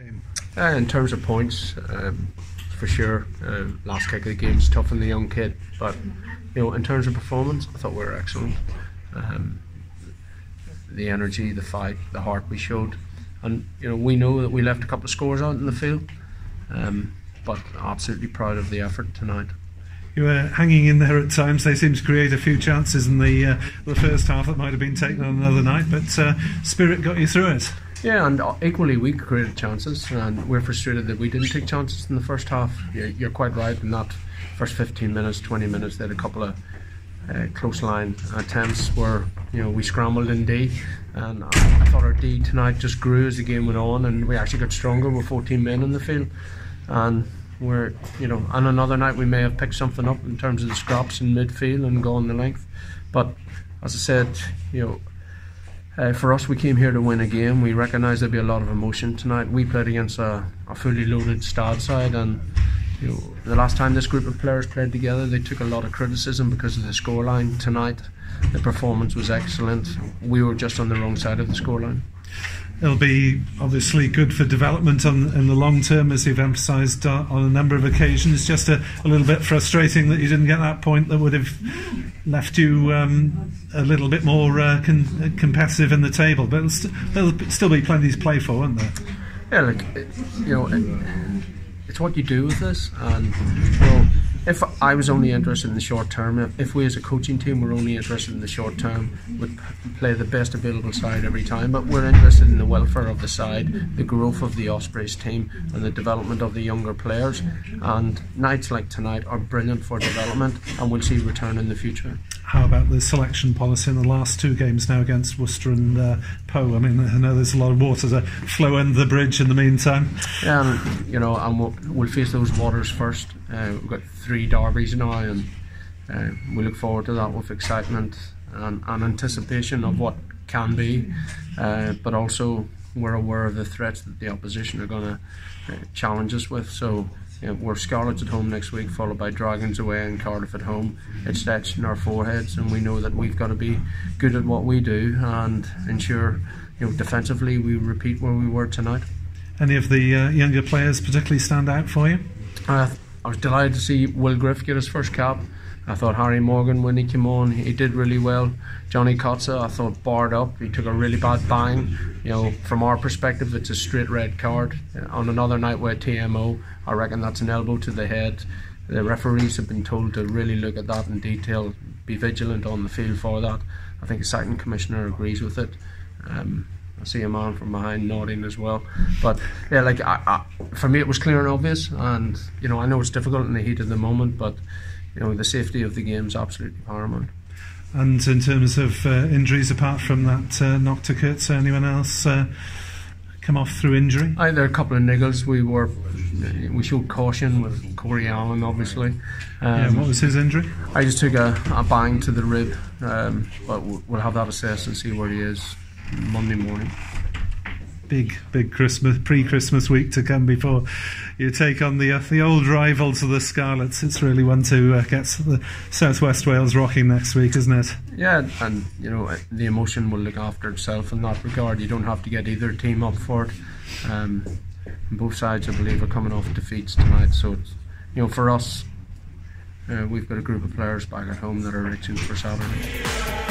game? In terms of points, for sure, last kick of the game is tough on the young kid, but in terms of performance, I thought we were excellent. The energy, the fight, the heart we showed, and we know that we left a couple of scores out in the field, but absolutely proud of the effort tonight. You were hanging in there at times. They seemed to create a few chances in the first half that might have been taken on another night, but spirit got you through it. Yeah, and equally we created chances, and we're frustrated that we didn't take chances in the first half. You're quite right in that first 15 minutes, 20 minutes, they had a couple of close line attempts where we scrambled in D, and I thought our D tonight just grew as the game went on, and we actually got stronger with 14 men in the field. And we're on another night we may have picked something up in terms of the scraps in midfield and gone the length, but as I said, for us, we came here to win a game. We recognise there'll be a lot of emotion tonight. We played against a fully loaded Stade side, and the last time this group of players played together, they took a lot of criticism because of the scoreline. Tonight, the performance was excellent. We were just on the wrong side of the scoreline. It'll be obviously good for development in the long term, as you've emphasised on a number of occasions. Just a little bit frustrating that you didn't get that point that would have left you a little bit more competitive in the table. But there'll still be plenty to play for, won't there? Yeah, it's what you do with this. And if I was only interested in the short term, if we as a coaching team were only interested in the short term, we'd play the best available side every time, but we're interested in the welfare of the side, the growth of the Ospreys team, and the development of the younger players. And nights like tonight are brilliant for development, and we'll see return in the future. How about the selection policy in the last two games now against Worcester and Poe? I mean, I know there's a lot of water to flow under the bridge in the meantime. Yeah, and we'll face those waters first. We've got 3 derbies now, and we look forward to that with excitement and anticipation of what can be, but also we're aware of the threats that the opposition are going to challenge us with. So we're Scarlets at home next week, followed by Dragons away and Cardiff at home. It's etched in our foreheads, and we know that we've got to be good at what we do and ensure defensively we repeat where we were tonight. Any of the younger players particularly stand out for you? I was delighted to see Will Griff get his first cap. I thought Harry Morgan, when he came on, he did really well. Johnny Kotza, I thought, barred up. He took a really bad bang. From our perspective, it's a straight red card. On another night with TMO, I reckon that's an elbow to the head. The referees have been told to really look at that in detail, be vigilant on the field for that. I think the second commissioner agrees with it. I see a man from behind nodding as well. But yeah, for me it was clear and obvious, and I know it's difficult in the heat of the moment, but the safety of the game is absolutely paramount. And in terms of injuries, apart from that knock to Kurtz, anyone else come off through injury? There are a couple of niggles. We showed caution with Corey Allen, obviously. What was his injury? I just took a bang to the rib, but we'll have that assessed and see where he is Monday morning. Big Christmas, pre-Christmas week to come before you take on the old rivals of the Scarlets. It's really one to get the South West Wales rocking next week, isn't it? Yeah, and the emotion will look after itself in that regard. You don't have to get either team up for it. Both sides, I believe, are coming off defeats tonight, so it's, for us, we've got a group of players back at home that are itching for Saturday.